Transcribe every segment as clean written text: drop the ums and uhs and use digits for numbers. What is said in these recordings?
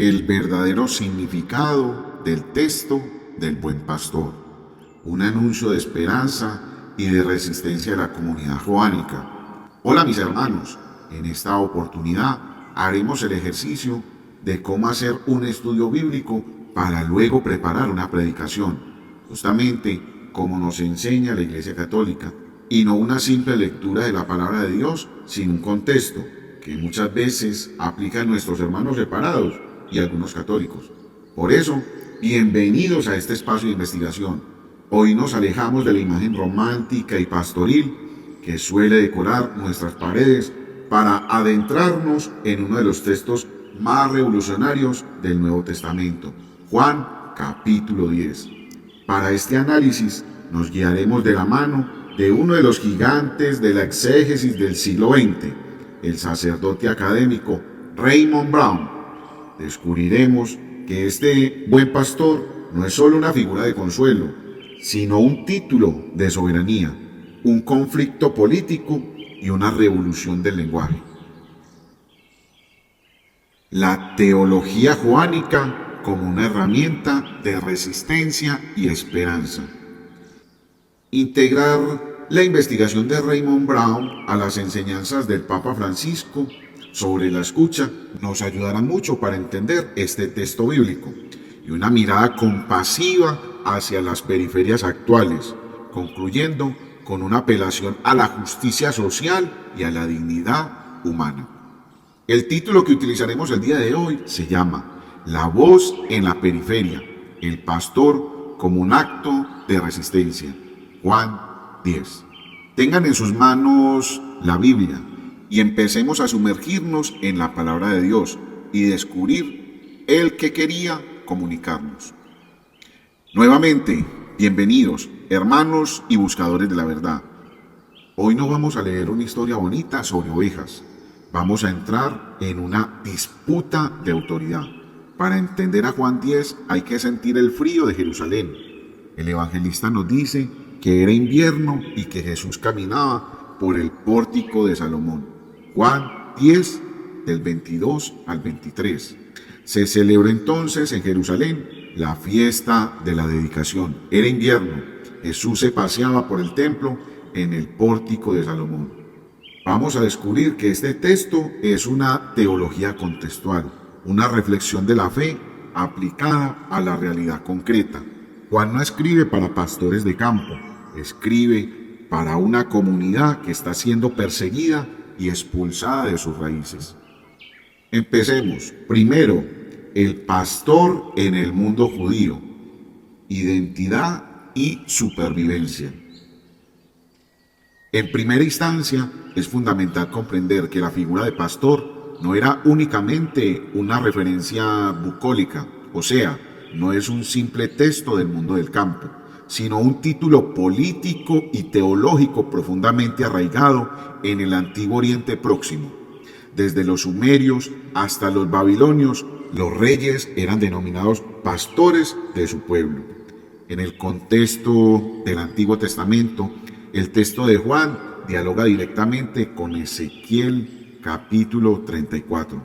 el verdadero significado del texto del buen pastor, un anuncio de esperanza y de resistencia de la comunidad joánica. Hola mis hermanos, en esta oportunidad haremos el ejercicio de cómo hacer un estudio bíblico para luego preparar una predicación, justamente como nos enseña la Iglesia Católica, y no una simple lectura de la palabra de Dios sin un contexto, que muchas veces aplican nuestros hermanos separados y algunos católicos. Por eso, bienvenidos a este espacio de investigación. Hoy nos alejamos de la imagen romántica y pastoril que suele decorar nuestras paredes para adentrarnos en uno de los textos más revolucionarios del Nuevo Testamento, Juan capítulo 10. Para este análisis nos guiaremos de la mano de uno de los gigantes de la exégesis del siglo XX, el sacerdote académico Raymond Brown. Descubriremos que este buen pastor no es solo una figura de consuelo, sino un título de soberanía, un conflicto político y una revolución del lenguaje. La teología joánica como una herramienta de resistencia y esperanza. Integrar la investigación de Raymond Brown a las enseñanzas del Papa Francisco sobre la escucha nos ayudará mucho para entender este texto bíblico y una mirada compasiva hacia las periferias actuales, concluyendo con una apelación a la justicia social y a la dignidad humana. El título que utilizaremos el día de hoy se llama La voz en la periferia, el pastor como un acto de resistencia. Juan 10. Tengan en sus manos la Biblia y empecemos a sumergirnos en la palabra de Dios y descubrir el que quería comunicarnos. Nuevamente, bienvenidos, hermanos y buscadores de la verdad. Hoy no vamos a leer una historia bonita sobre ovejas. Vamos a entrar en una disputa de autoridad. Para entender a Juan 10 hay que sentir el frío de Jerusalén. El evangelista nos dice que era invierno y que Jesús caminaba por el pórtico de Salomón. Juan 10, del 22 al 23. Se celebró entonces en Jerusalén la fiesta de la dedicación. Era invierno. Jesús se paseaba por el templo en el pórtico de Salomón. Vamos a descubrir que este texto es una teología contextual, una reflexión de la fe aplicada a la realidad concreta. Juan no escribe para pastores de campo, escribe para una comunidad que está siendo perseguida y expulsada de sus raíces. Empecemos. Primero, el pastor en el mundo judío, identidad y supervivencia. En primera instancia, es fundamental comprender que la figura de pastor no era únicamente una referencia bucólica, o sea, no es un simple texto del mundo del campo, sino un título político y teológico profundamente arraigado en el Antiguo Oriente Próximo. Desde los sumerios hasta los babilonios, los reyes eran denominados pastores de su pueblo. En el contexto del Antiguo Testamento, el texto de Juan dialoga directamente con Ezequiel capítulo 34,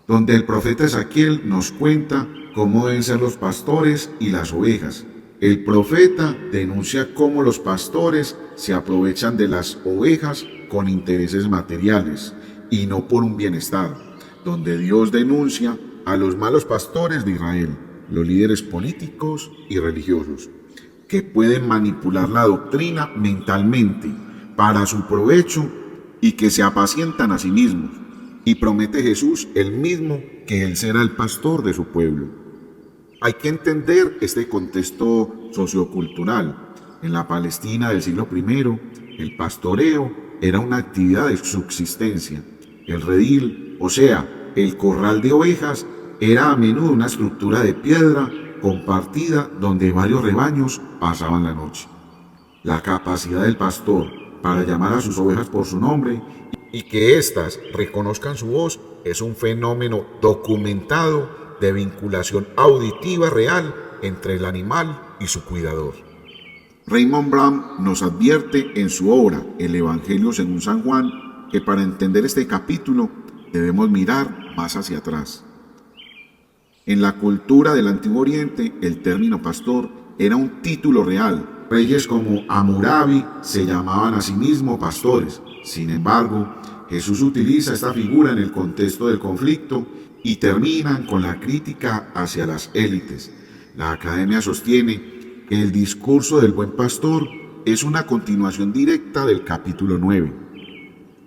donde el profeta Ezequiel nos cuenta cómo deben ser los pastores y las ovejas. El profeta denuncia cómo los pastores se aprovechan de las ovejas con intereses materiales y no por un bienestar, donde Dios denuncia a los malos pastores de Israel, los líderes políticos y religiosos, que pueden manipular la doctrina mentalmente para su provecho y que se apacientan a sí mismos. Y promete Jesús el mismo que Él será el pastor de su pueblo. Hay que entender este contexto sociocultural. En la Palestina del siglo I, el pastoreo era una actividad de subsistencia. El redil, o sea, el corral de ovejas, era a menudo una estructura de piedra compartida donde varios rebaños pasaban la noche. La capacidad del pastor para llamar a sus ovejas por su nombre y que éstas reconozcan su voz es un fenómeno documentado de vinculación auditiva real entre el animal y su cuidador. Raymond Brown nos advierte en su obra El Evangelio según San Juan que para entender este capítulo debemos mirar más hacia atrás. En la cultura del Antiguo Oriente, el término pastor era un título real. Reyes como Hammurabi se llamaban a sí mismos pastores. Sin embargo, Jesús utiliza esta figura en el contexto del conflicto y terminan con la crítica hacia las élites. La academia sostiene que el discurso del buen pastor es una continuación directa del capítulo 9,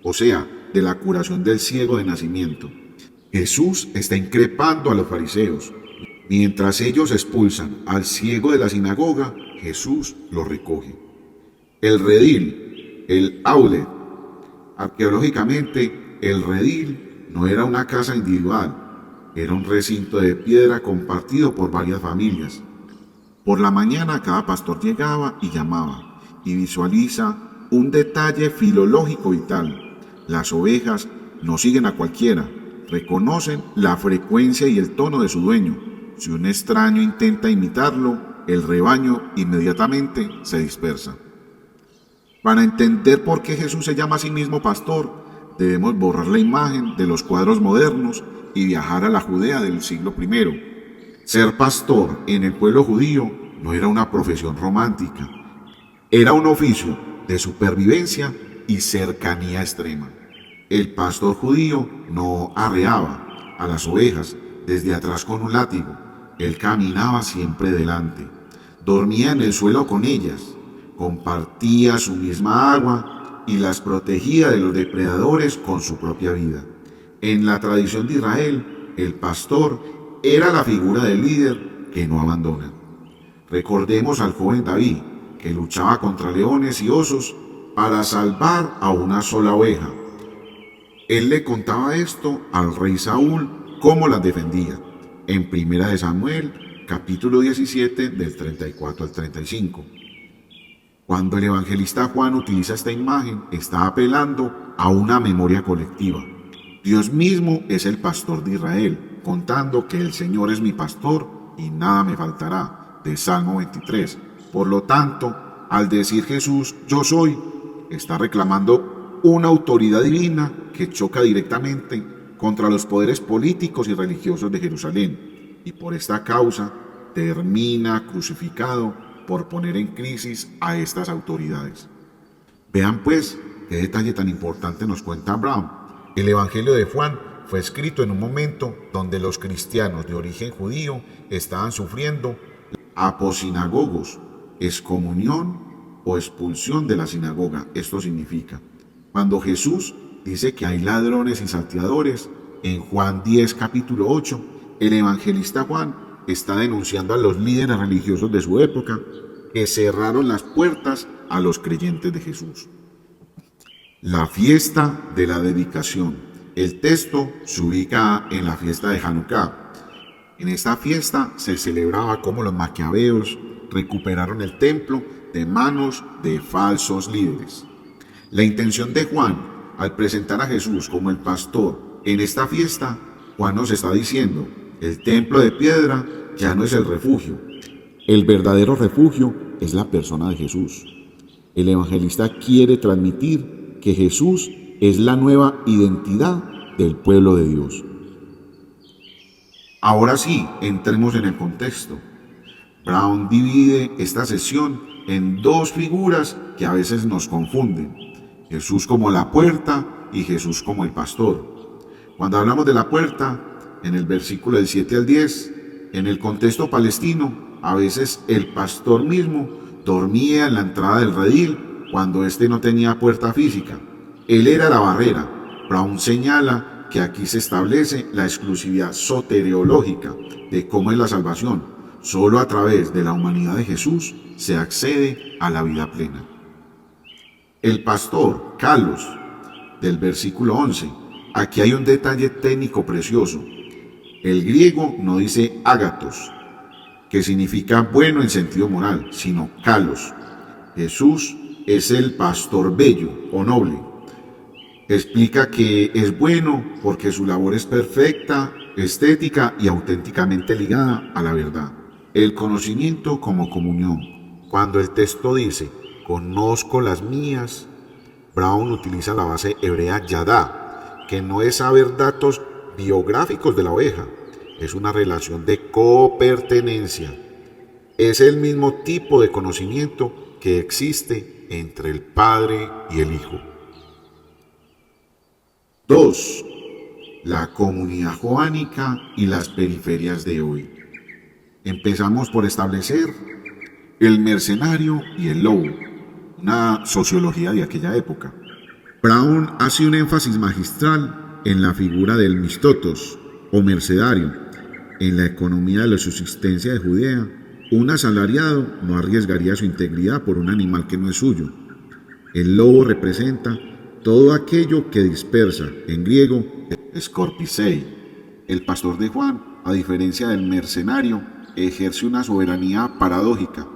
o sea, de la curación del ciego de nacimiento. Jesús está increpando a los fariseos. Mientras ellos expulsan al ciego de la sinagoga, Jesús lo recoge. El redil, el outlet. Arqueológicamente, el redil no era una casa individual, era un recinto de piedra compartido por varias familias. Por la mañana cada pastor llegaba y llamaba, y visualiza un detalle filológico vital. Las ovejas no siguen a cualquiera, reconocen la frecuencia y el tono de su dueño. Si un extraño intenta imitarlo, el rebaño inmediatamente se dispersa. Para entender por qué Jesús se llama a sí mismo pastor, debemos borrar la imagen de los cuadros modernos y viajar a la Judea del siglo I. Ser pastor en el pueblo judío no era una profesión romántica, era un oficio de supervivencia y cercanía extrema. El pastor judío no arreaba a las ovejas desde atrás con un látigo, él caminaba siempre delante, dormía en el suelo con ellas, compartía su misma agua y las protegía de los depredadores con su propia vida. En la tradición de Israel, el pastor era la figura del líder que no abandona. Recordemos al joven David, que luchaba contra leones y osos para salvar a una sola oveja. Él le contaba esto al rey Saúl, cómo las defendía, en 1 Samuel, capítulo 17, del 34 al 35. Cuando el evangelista Juan utiliza esta imagen, está apelando a una memoria colectiva. Dios mismo es el pastor de Israel, contando que el Señor es mi pastor y nada me faltará, de Salmo 23. Por lo tanto, al decir Jesús, yo soy, está reclamando una autoridad divina que choca directamente contra los poderes políticos y religiosos de Jerusalén, y por esta causa termina crucificado por poner en crisis a estas autoridades. Vean pues qué detalle tan importante nos cuenta Brown. El Evangelio de Juan fue escrito en un momento donde los cristianos de origen judío estaban sufriendo aposinagogos, excomunión o expulsión de la sinagoga. Esto significa, cuando Jesús dice que hay ladrones y salteadores, en Juan 10, capítulo 8, el evangelista Juan está denunciando a los líderes religiosos de su época que cerraron las puertas a los creyentes de Jesús. La fiesta de la dedicación. El texto se ubica en la fiesta de Hanukkah. En esta fiesta se celebraba cómo los macabeos recuperaron el templo de manos de falsos líderes. La intención de Juan al presentar a Jesús como el pastor en esta fiesta, Juan nos está diciendo, el templo de piedra ya no es el refugio. El verdadero refugio es la persona de Jesús. El evangelista quiere transmitir que Jesús es la nueva identidad del pueblo de Dios. Ahora sí, entremos en el contexto. Brown divide esta sesión en dos figuras que a veces nos confunden. Jesús como la puerta y Jesús como el pastor. Cuando hablamos de la puerta, en el versículo del 7 al 10, en el contexto palestino, a veces el pastor mismo dormía en la entrada del redil cuando éste no tenía puerta física. Él era la barrera. Brown señala que aquí se establece la exclusividad soteriológica de cómo es la salvación. Solo a través de la humanidad de Jesús se accede a la vida plena. El pastor, Kalos, del versículo 11. Aquí hay un detalle técnico precioso. El griego no dice ágatos, que significa bueno en sentido moral, sino kalos. Jesús es el pastor bello o noble. Explica que es bueno porque su labor es perfecta, estética y auténticamente ligada a la verdad. El conocimiento como comunión. Cuando el texto dice, conozco las mías, Brown utiliza la base hebrea yadá, que no es saber datos biográficos de la oveja. es una relación de copertenencia. Es el mismo tipo de conocimiento que existe entre el Padre y el Hijo. 2. La comunidad joánica y las periferias de hoy. Empezamos por establecer el mercenario y el lobo, una sociología de aquella época. Brown hace un énfasis magistral en la figura del mistotos o mercenario. En la economía de la subsistencia de Judea, un asalariado no arriesgaría su integridad por un animal que no es suyo. El lobo representa todo aquello que dispersa, en griego, scorpisei. El pastor de Juan, a diferencia del mercenario, ejerce una soberanía paradójica.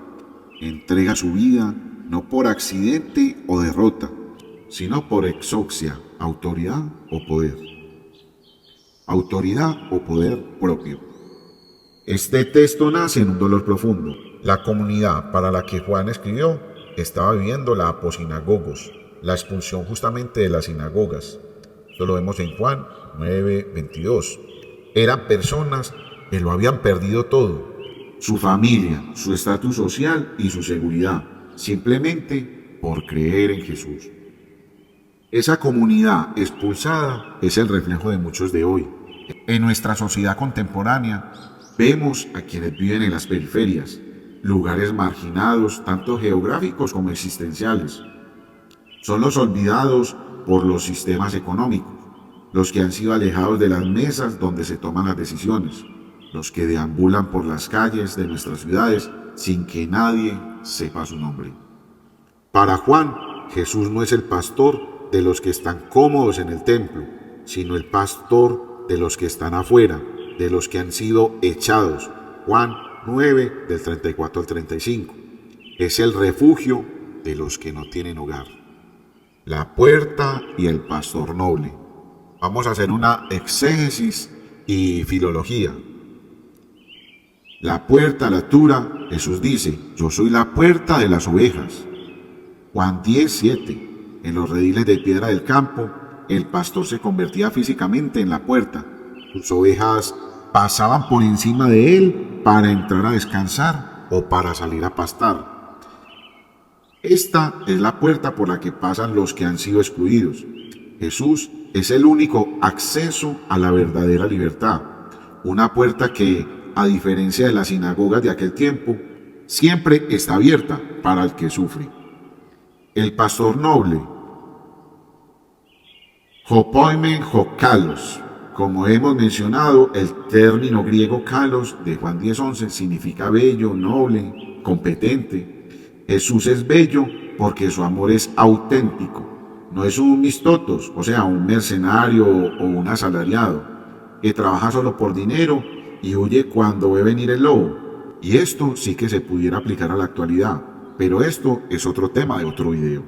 Entrega su vida no por accidente o derrota, sino por exousia, autoridad o poder. Autoridad o poder propio. Este texto nace en un dolor profundo. La comunidad para la que Juan escribió estaba viviendo la aposinagogos, la expulsión justamente de las sinagogas. Esto lo vemos en Juan 9:22. Eran personas que lo habían perdido todo: su familia, su estatus social y su seguridad, simplemente por creer en Jesús. Esa comunidad expulsada es el reflejo de muchos de hoy. En nuestra sociedad contemporánea vemos a quienes viven en las periferias, lugares marginados, tanto geográficos como existenciales. Son los olvidados por los sistemas económicos, los que han sido alejados de las mesas donde se toman las decisiones, los que deambulan por las calles de nuestras ciudades sin que nadie sepa su nombre. Para Juan, Jesús no es el pastor de los que están cómodos en el templo, sino el pastor de los que están afuera, de los que han sido echados. Juan 9, del 34 al 35. Es el refugio de los que no tienen hogar. La puerta y el pastor noble. Vamos a hacer una exégesis y filología. La puerta, la altura, Jesús dice: yo soy la puerta de las ovejas. Juan 10:7. En los rediles de piedra del campo, el pastor se convertía físicamente en la puerta. Sus ovejas pasaban por encima de él para entrar a descansar o para salir a pastar. Esta es la puerta por la que pasan los que han sido excluidos. Jesús es el único acceso a la verdadera libertad. Una puerta que, a diferencia de las sinagogas de aquel tiempo, siempre está abierta para el que sufre. El pastor noble, hopoimen hokalos. Como hemos mencionado, el término griego kalos de Juan 10:11 significa bello, noble, competente. Jesús es bello porque su amor es auténtico. No es un mistotos, o sea, un mercenario o un asalariado, que trabaja solo por dinero y huye cuando ve venir el lobo. Y esto sí que se pudiera aplicar a la actualidad, pero esto es otro tema de otro video.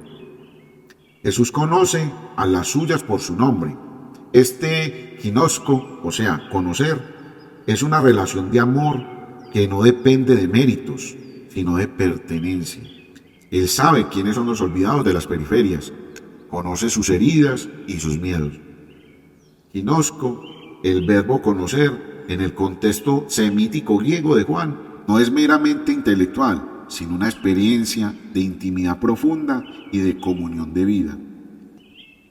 Jesús conoce a las suyas por su nombre. Este ginosco, o sea, conocer, es una relación de amor que no depende de méritos, sino de pertenencia. Él sabe quiénes son los olvidados de las periferias, conoce sus heridas y sus miedos. Ginosco, el verbo conocer, en el contexto semítico griego de Juan, no es meramente intelectual, sino una experiencia de intimidad profunda y de comunión de vida.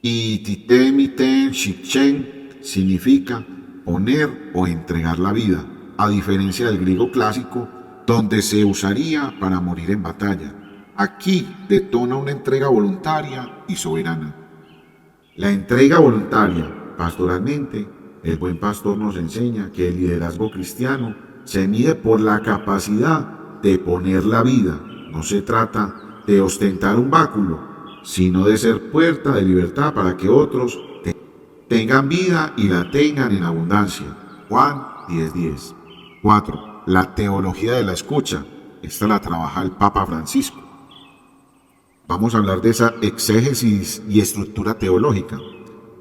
Y titemiten shikchen significa poner o entregar la vida, a diferencia del griego clásico, donde se usaría para morir en batalla. Aquí detona una entrega voluntaria y soberana. La entrega voluntaria, pastoralmente, el buen pastor nos enseña que el liderazgo cristiano se mide por la capacidad de poner la vida. No se trata de ostentar un báculo, sino de ser puerta de libertad para que otros tengan vida y la tengan en abundancia. Juan 10:10. 4. La teología de la escucha. Esta la trabaja el Papa Francisco. Vamos a hablar de esa exégesis y estructura teológica.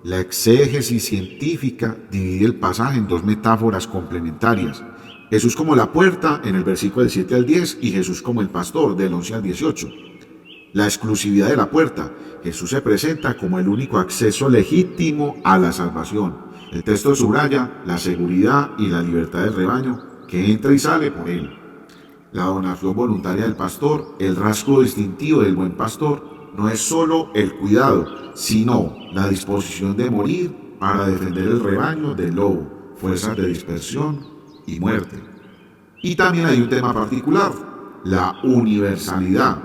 La exégesis científica divide el pasaje en dos metáforas complementarias: Jesús como la puerta en el versículo del 7 al 10 y Jesús como el pastor del 11 al 18. La exclusividad de la puerta. Jesús se presenta como el único acceso legítimo a la salvación. El texto subraya la seguridad y la libertad del rebaño que entra y sale por él. La donación voluntaria del pastor, el rasgo distintivo del buen pastor, no es solo el cuidado, sino la disposición de morir para defender el rebaño del lobo, fuerzas de dispersión y muerte. Y también hay un tema particular, la universalidad.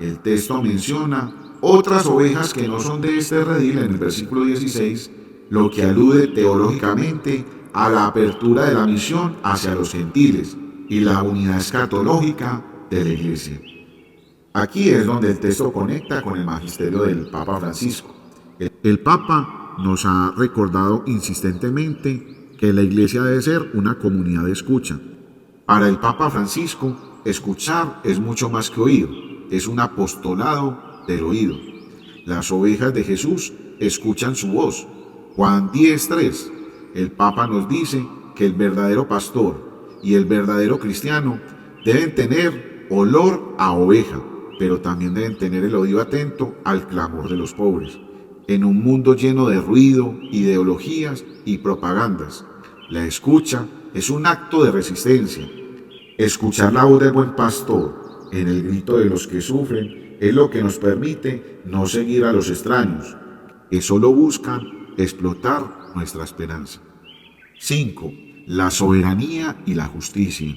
El texto menciona otras ovejas que no son de este redil en el versículo 16, lo que alude teológicamente a la apertura de la misión hacia los gentiles y la unidad escatológica de la Iglesia. Aquí es donde el texto conecta con el magisterio del Papa Francisco. El Papa nos ha recordado insistentemente que la Iglesia debe ser una comunidad de escucha. Para el Papa Francisco, escuchar es mucho más que oír, es un apostolado del oído. Las ovejas de Jesús escuchan su voz. Juan 10:3, el Papa nos dice que el verdadero pastor y el verdadero cristiano deben tener olor a oveja, pero también deben tener el oído atento al clamor de los pobres. En un mundo lleno de ruido, ideologías y propagandas, la escucha es un acto de resistencia. Escuchar la voz del buen pastor en el grito de los que sufren es lo que nos permite no seguir a los extraños, que solo buscan explotar nuestra esperanza. 5. La soberanía y la justicia.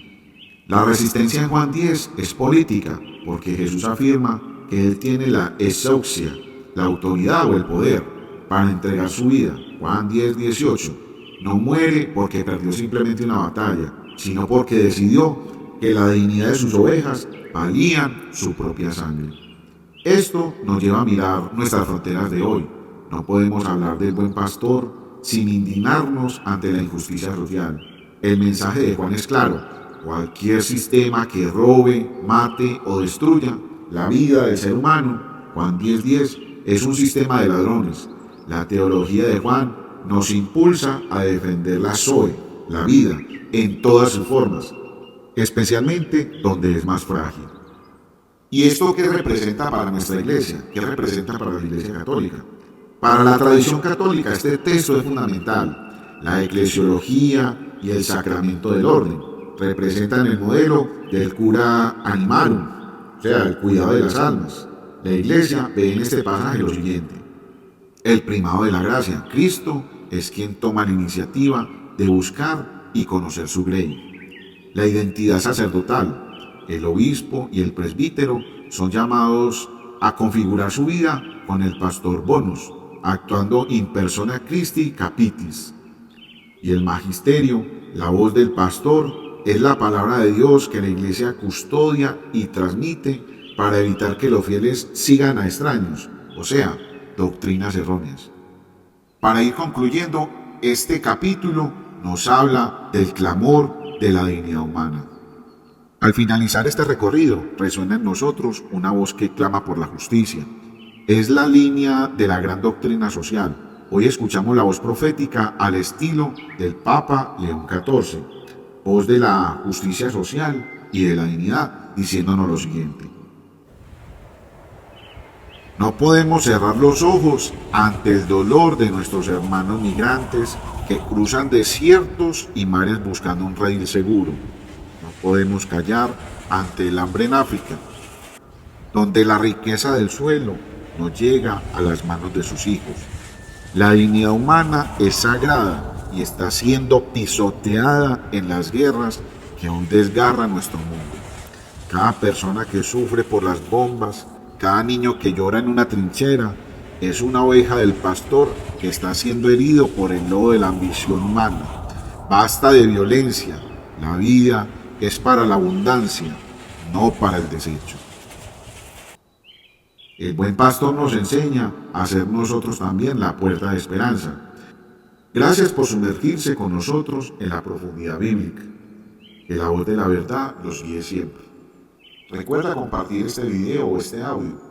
La resistencia en Juan 10 es política, porque Jesús afirma que Él tiene la exousia, la autoridad o el poder para entregar su vida. Juan 10:18. No muere porque perdió simplemente una batalla, sino porque decidió que la dignidad de sus ovejas valían su propia sangre. Esto nos lleva a mirar nuestras fronteras de hoy. No podemos hablar del buen pastor sin indignarnos ante la injusticia social. El mensaje de Juan es claro: cualquier sistema que robe, mate o destruya la vida del ser humano, Juan 10:10, es un sistema de ladrones. La teología de Juan nos impulsa a defender la Zoe, la vida, en todas sus formas, especialmente donde es más frágil. ¿Y esto qué representa para nuestra iglesia? ¿Qué representa para la Iglesia Católica? Para la tradición católica este texto es fundamental. La eclesiología y el sacramento del orden representan el modelo del cura animarum, o sea, el cuidado de las almas. La Iglesia ve en este pasaje lo siguiente: el primado de la gracia. Cristo es quien toma la iniciativa de buscar y conocer su grey. La identidad sacerdotal. El obispo y el presbítero son llamados a configurar su vida con el pastor bonus, actuando in persona Christi capitis. Y el magisterio, la voz del pastor, es la palabra de Dios que la Iglesia custodia y transmite para evitar que los fieles sigan a extraños, o sea, doctrinas erróneas. Para ir concluyendo, este capítulo nos habla del clamor de la dignidad humana. Al finalizar este recorrido, resuena en nosotros una voz que clama por la justicia. Es la línea de la gran doctrina social. Hoy escuchamos la voz profética al estilo del Papa León XIV, voz de la justicia social y de la dignidad, diciéndonos lo siguiente: no podemos cerrar los ojos ante el dolor de nuestros hermanos migrantes que cruzan desiertos y mares buscando un redil seguro. No podemos callar ante el hambre en África, donde la riqueza del suelo no llega a las manos de sus hijos. La dignidad humana es sagrada y está siendo pisoteada en las guerras que aún desgarran nuestro mundo. Cada persona que sufre por las bombas, cada niño que llora en una trinchera, es una oveja del pastor que está siendo herido por el lobo de la ambición humana. Basta de violencia. La vida es para la abundancia, no para el desecho. El buen pastor nos enseña a ser nosotros también la puerta de esperanza. Gracias por sumergirse con nosotros en la profundidad bíblica. Que la voz de la verdad los guíe siempre. Recuerda compartir este video o este audio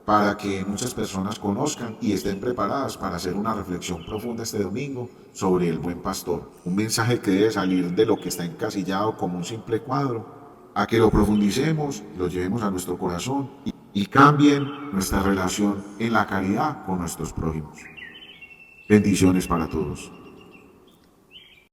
para que muchas personas conozcan y estén preparadas para hacer una reflexión profunda este domingo sobre el buen pastor. Un mensaje que debe salir de lo que está encasillado como un simple cuadro, a que lo profundicemos, lo llevemos a nuestro corazón y cambien nuestra relación en la caridad con nuestros prójimos. Bendiciones para todos.